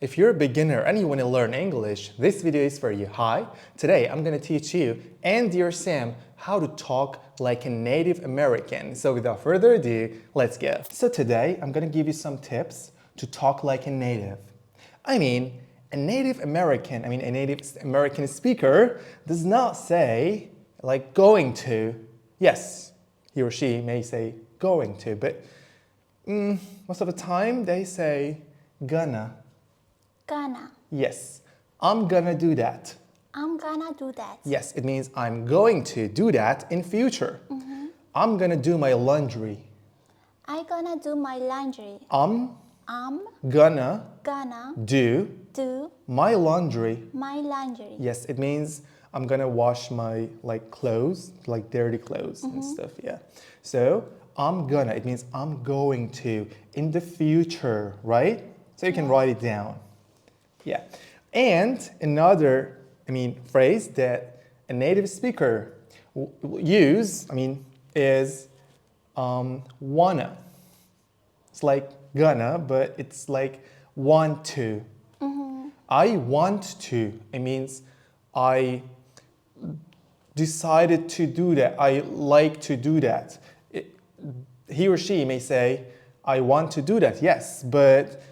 If you're a beginner and you want to learn English, this video is for you. Hi, today I'm going to teach you and dear Sam how to talk like a native American. So without further ado, let's go. So today I'm going to give you some tips to talk like a native. A native American speaker does not say like going to. Yes, he or she may say going to, but most of the time they say gonna. Gonna. Yes, I'm gonna do that. I'm gonna do that. Yes, it means I'm going to do that in future. I'm gonna do my laundry. I gonna do my laundry. I'm Gonna do do my laundry. my laundry. Yes, it means I'm gonna wash my clothes, like dirty clothes and stuff, yeah. So it means I'm going to in the future, right? So you can write it down. Yeah. And another, phrase that a native speaker use, is wanna. It's like gonna, but it's like want to. I want to. It means I decided to do that. I like to do that. He or she may say, I want to do that, yes, but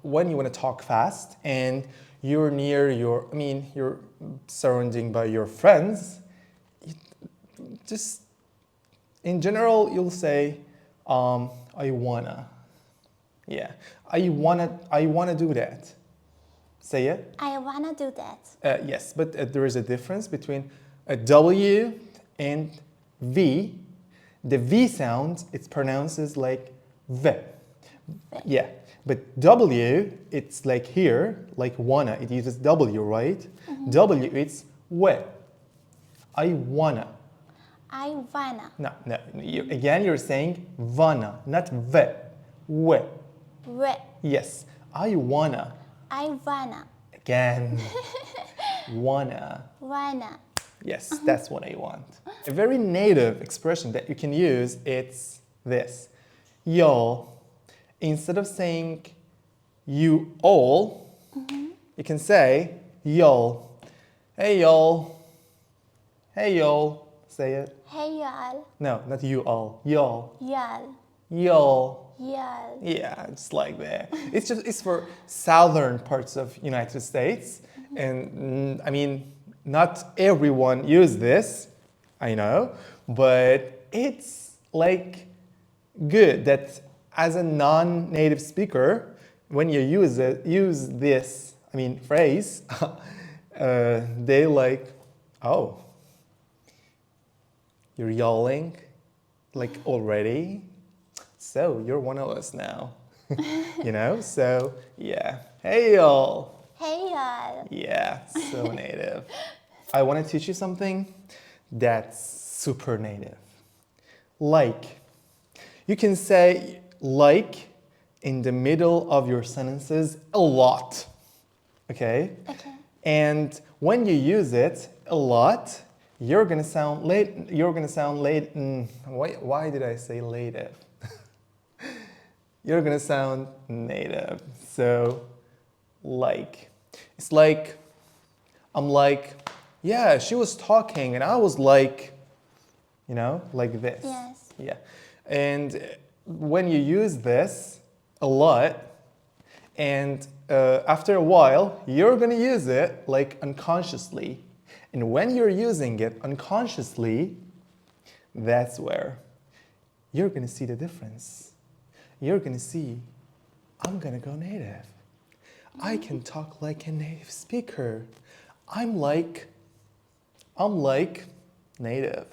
when you want to talk fast and you're near you're surrounding by your friends, just in general, you'll say, I wanna. Yeah, I wanna do that. Say it. I wanna do that. Yes, but there is a difference between a W and V. The V sound, it's pronounced like V. Yeah, but W, it's like here, like wanna. It uses W, right? W, it's we. I wanna. I wanna. No. Again, you're saying wanna, not V. We. Yes, I wanna. I wanna. Again, wanna. Wanna. Yes, that's what I want. A very native expression that you can use, it's this. Y'all. Instead of saying you all, you can say y'all. Hey y'all. Hey y'all. Say it. Hey y'all. No, not you all. Y'all. Y'all. Y'all. Y'all. Yeah, just like that. It's for southern parts of United States. And not everyone use this, I know, but it's like good that as a non-native speaker, when you use this phrase, they like, oh, you're yelling like already, so you're one of us now. So yeah. Hey y'all. Hey y'all. Yeah, so native. I want to teach you something that's super native. Like. You can say like in the middle of your sentences a lot. Okay? Okay. And when you use it a lot, you're gonna sound late. Why did I say native? You're gonna sound native. So, like. It's like, I'm like, yeah, she was talking and I was like, like this. Yes. Yeah. And when you use this a lot, and after a while, you're gonna use it like unconsciously. And when you're using it unconsciously, that's where you're gonna see the difference. You're gonna see, I'm gonna go native. I can talk like a native speaker. I'm like native,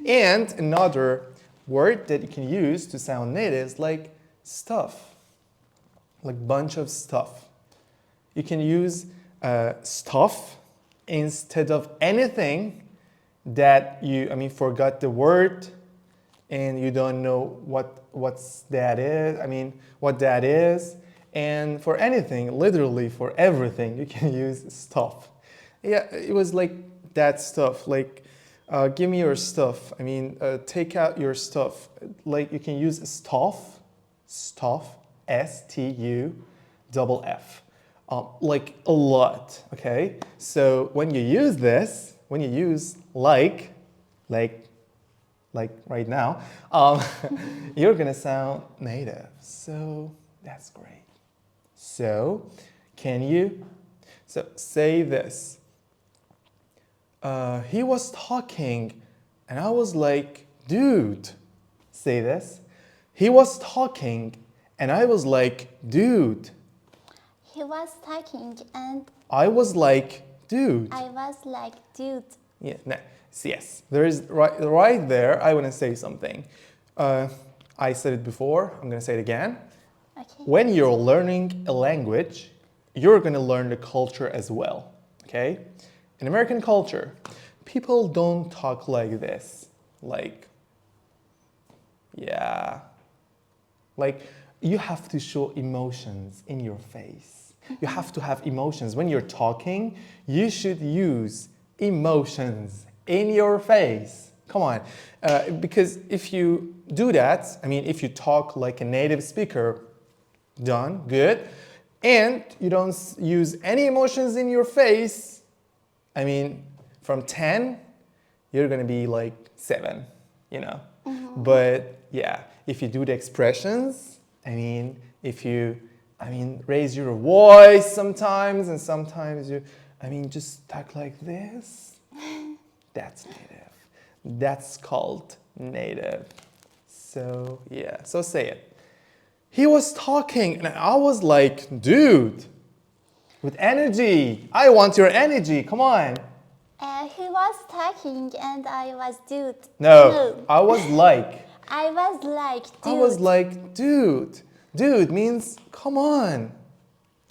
And another word that you can use to sound native is like stuff, like bunch of stuff. You can use stuff instead of anything that you, forgot the word and you don't know what that is. And for anything, literally for everything, you can use stuff. Yeah, it was like that stuff, like give me your stuff. Take out your stuff. Like you can use stuff S-T-U-F-F. Like a lot, okay? So when you use this, when you use like right now, you're gonna sound native. So that's great. So say this. He was talking and I was like, dude. Say this. He was talking and I was like, dude. He was talking and I was like, dude. I was like, dude. Yeah, yes. There is right there. I want to say something. I said it before. I'm gonna say it again. Okay. When you're learning a language, you're gonna learn the culture as well. Okay? In American culture, people don't talk like this. Like, yeah. Like, you have to show emotions in your face. You have to have emotions. When you're talking, you should use emotions in your face. Come on. Because if you do that, I mean, if you talk like a native speaker, done, good, and you don't use any emotions in your face, I mean, from 10, you're gonna be like 7, you know? But yeah, if you do the expressions, I mean, raise your voice sometimes, and sometimes just talk like this, that's native. That's called native. So yeah, so say it. He was talking and I was like, dude, with energy. I want your energy, come on. He was talking and I was dude. No, I was like. I was like, dude. I was like, dude. Dude means come on,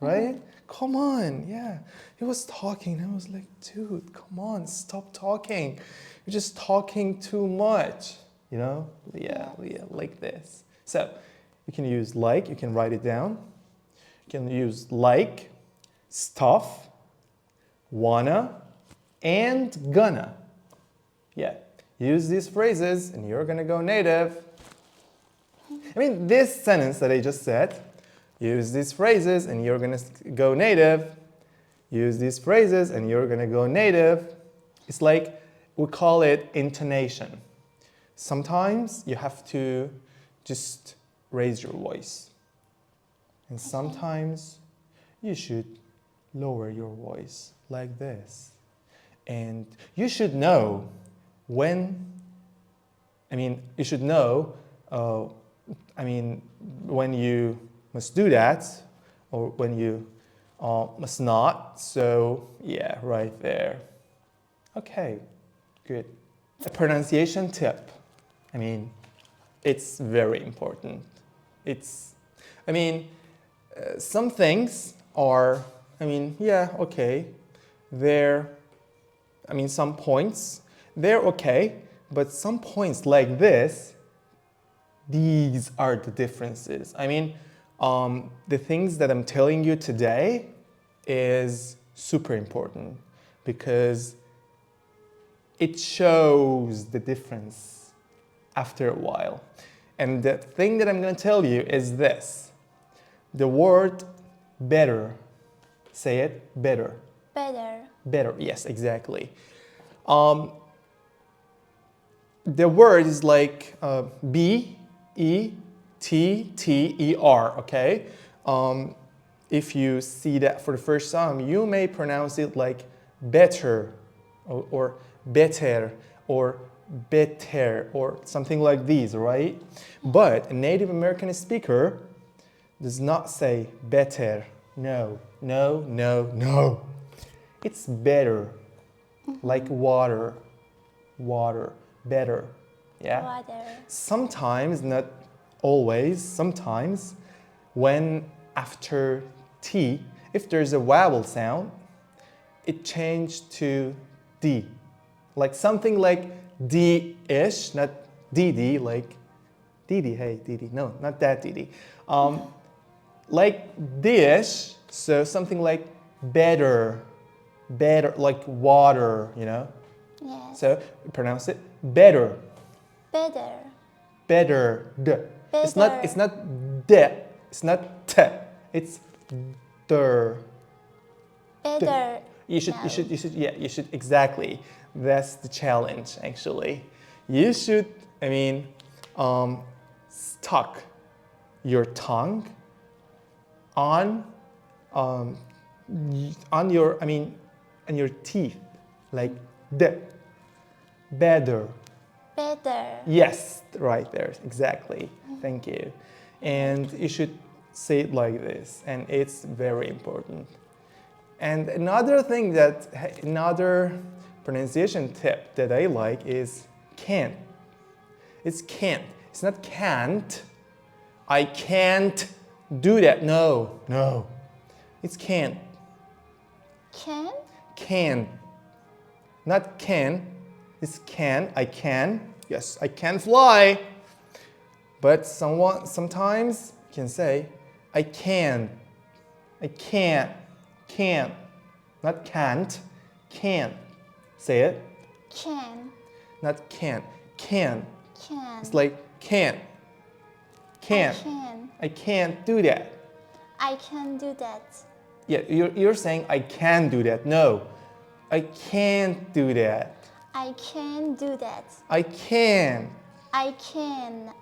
right? Come on, yeah. He was talking. I was like, dude, come on, stop talking. You're just talking too much, you know? Yeah, like this. So you can use like, you can write it down. You can use like, stuff, wanna, and gonna. Yeah, use these phrases and you're gonna go native. I mean, this sentence that I just said, use these phrases and you're gonna go native. Use these phrases and you're gonna go native. It's like, we call it intonation. Sometimes you have to just raise your voice. And sometimes you should lower your voice like this. And you should know when you must do that or when you must not. So yeah, right there. Okay, good. A pronunciation tip. I mean, it's very important. Some things are, okay. Some points, they're okay, but some points like this, these are the differences. The things that I'm telling you today is super important because it shows the difference after a while. And the thing that I'm going to tell you is this. The word better. Say it, better. Better. Better, yes, exactly. The word is like B-E-T-T-E-R, okay? If you see that for the first time, you may pronounce it like better or better or better or something like these, right? But a Native American speaker does not say better. No, no, no, no. It's better, like water, better, yeah? Water. Sometimes, not always, sometimes when after T, if there's a vowel sound, it changed to D. Like something like D-ish, not D-D, like D-D, hey D-D, no, not that D-D. Like D-ish, so something like better, like water, you know? Yes. So pronounce it better. Better. Better. D. It's not Better. D. It's not t. It's der. Better. You should exactly. That's the challenge actually. You should, stuck your tongue on your, on your teeth, like the better. Better. Yes, right there, exactly. Thank you. And you should say it like this, and it's very important. And another pronunciation tip that I like is can't. It's can't. It's not can't. I can't do that. No. It's can't. Can? Can. Not can. It's can. I can. Yes, I can fly. But sometimes can say, I can. I can't. Can't. Not can't. Can't. Say it. Can. Not can't. Can. Can. It's like can't. Can't. I can. I can't do that. I can do that. Yeah, you're saying I can do that. No, I can't do that. I can do that. I can. I can.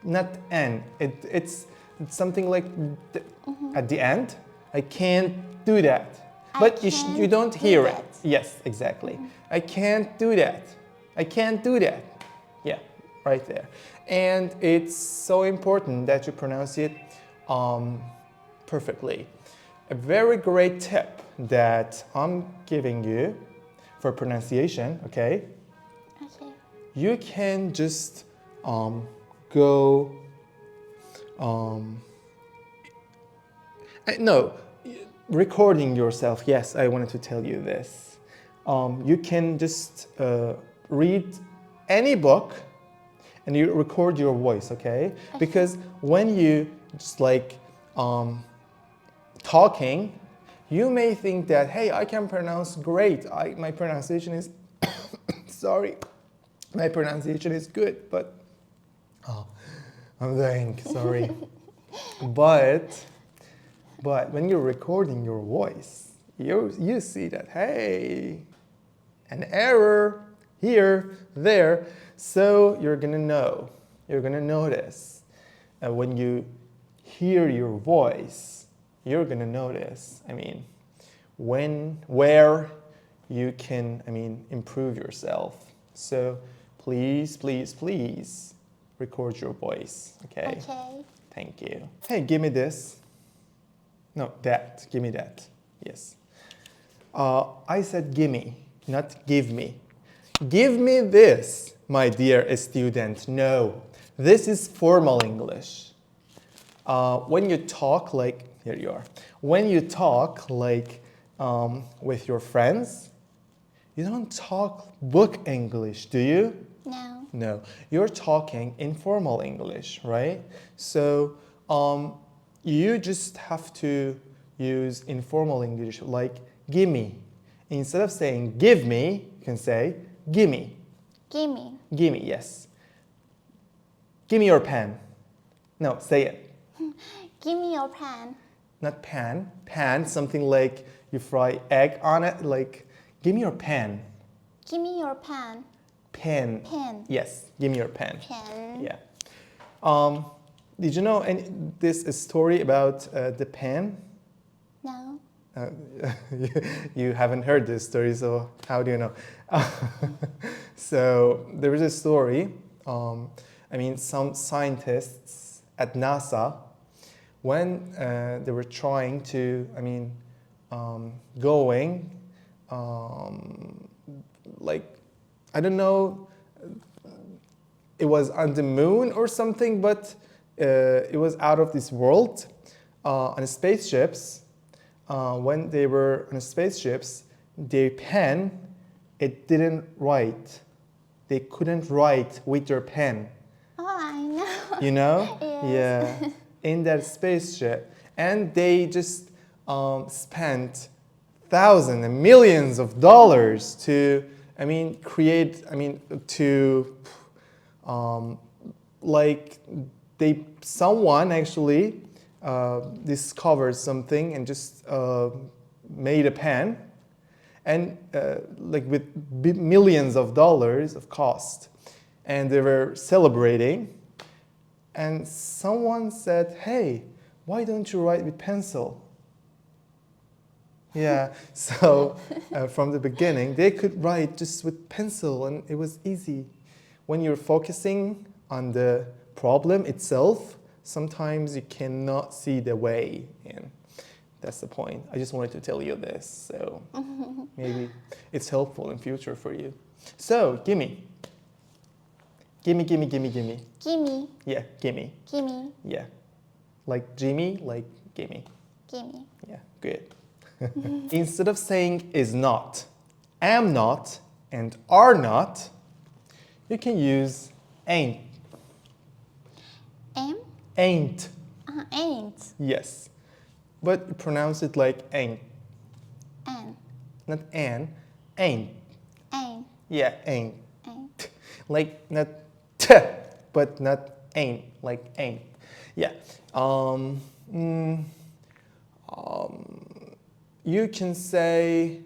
Not n. It's something like at the end. I can't do that. But you don't hear it. Yes, exactly. I can't do that. I can't do that. Yeah, right there. And it's so important that you pronounce it perfectly. A very great tip that I'm giving you for pronunciation, okay? Okay. You can just go, no, recording yourself. Yes, I wanted to tell you this. You can just read any book and you record your voice, okay? Because when you just like talking, you may think that, hey, I can pronounce great. My pronunciation is, sorry, my pronunciation is good, but, I'm dying, sorry. but when you're recording your voice, you see that, hey, an error here, there. So you're gonna notice when you hear your voice, you're gonna notice, where you can, improve yourself. So please record your voice, okay? Okay. Thank you. Hey, give me this. No, that. Give me that. Yes. I said gimme, not give me. Give me this, my dear student. No, this is formal English. When you talk like, here you are. When you talk like with your friends, you don't talk book English, do you? No. No, you're talking informal English, right? So you just have to use informal English like gimme. Instead of saying give me, you can say gimme. Gimme. Gimme, yes. Give me your pen. No, say it. Give me your pen. Not pan. Pan, something like you fry egg on it, like give me your pen. Give me your pen. Pen. Pen. Yes, give me your pen. Pen. Yeah. Did you know this story about the pen? No. You haven't heard this story, so how do you know? So there is a story. Some scientists at NASA, when they were trying to, going, I don't know, it was on the moon or something, but it was out of this world on spaceships. When they were on spaceships, their pen, it didn't write. They couldn't write with their pen. Oh, I know. You know? Yes. Yeah. In that spaceship. And they just spent thousands and millions of dollars to, create, someone actually discovered something and just made a pen, and like with millions of dollars of cost, and they were celebrating, and someone said, "Hey, why don't you write with pencil?" Yeah, so from the beginning, they could write just with pencil, and it was easy. When you're focusing on the problem itself, sometimes you cannot see the way, and that's the point. I just wanted to tell you this, so maybe it's helpful in future for you. So, gimme. Gimme, gimme, gimme, gimme. Gimme. Yeah, gimme. Gimme. Yeah. Like Jimmy, like gimme. Gimme. Yeah, good. Instead of saying is not, am not, and are not, you can use ain't. Am? Ain't. Ain't. Yes. But you pronounce it like ain't. An. Not an, ain't. Ain't. Yeah, ain't. Ain't. Like not t, but not ain't, like ain't. Yeah. You can say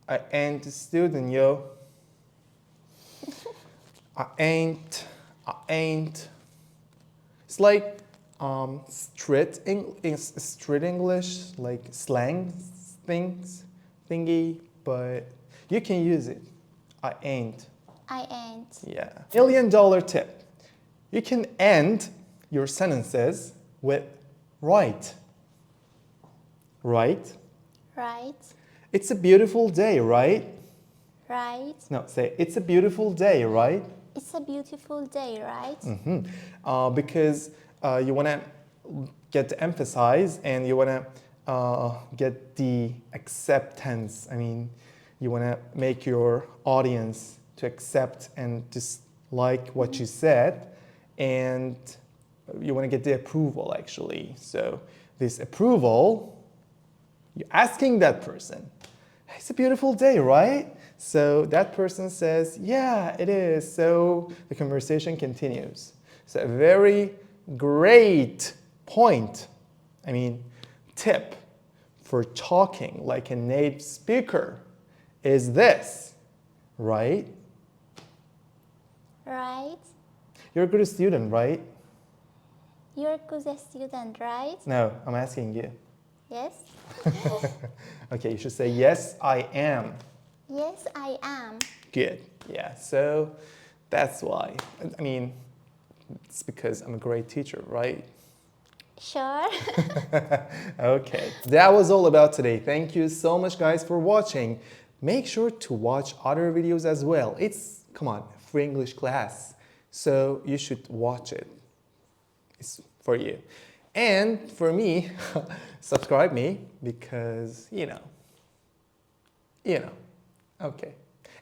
I ain't a student, yo. I ain't. It's like street English, like slang thingy, but you can use it. I ain't. I ain't. Yeah. $1,000,000 tip. You can end your sentences with right. Right? Right. It's a beautiful day, right? Right. No, say it's a beautiful day, right? It's a beautiful day, right? Because you want to get the emphasize and you want to get the acceptance. I mean, you want to make your audience to accept and just like what you said, and you want to get the approval actually. So this approval, you're asking that person, it's a beautiful day, right? So that person says, yeah, it is. So the conversation continues. So a very great point, tip for talking like a native speaker is this, right? Right. You're a good student, right? You're a good student, right? No, I'm asking you. Yes. Okay, you should say, yes, I am. Yes, I am. Good. Yeah, so that's why. It's because I'm a great teacher, right? Sure. Okay, that was all about today. Thank you so much, guys, for watching. Make sure to watch other videos as well. It's, come on, free English class. So you should watch it. It's for you. And for me, subscribe me because, you know. Okay.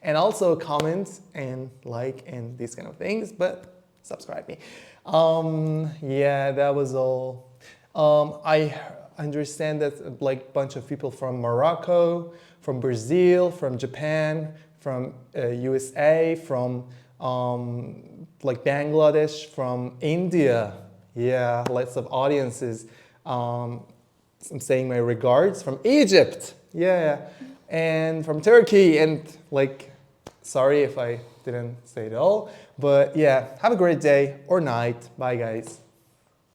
And also comment and like and these kind of things, but subscribe me. Yeah, that was all. I understand that like a bunch of people from Morocco, from Brazil, from Japan, from USA, from like Bangladesh, from India. Yeah, lots of audiences. I'm saying my regards from Egypt. Yeah, and from Turkey, and like, sorry if I didn't say it all, but yeah, have a great day or night. Bye, guys.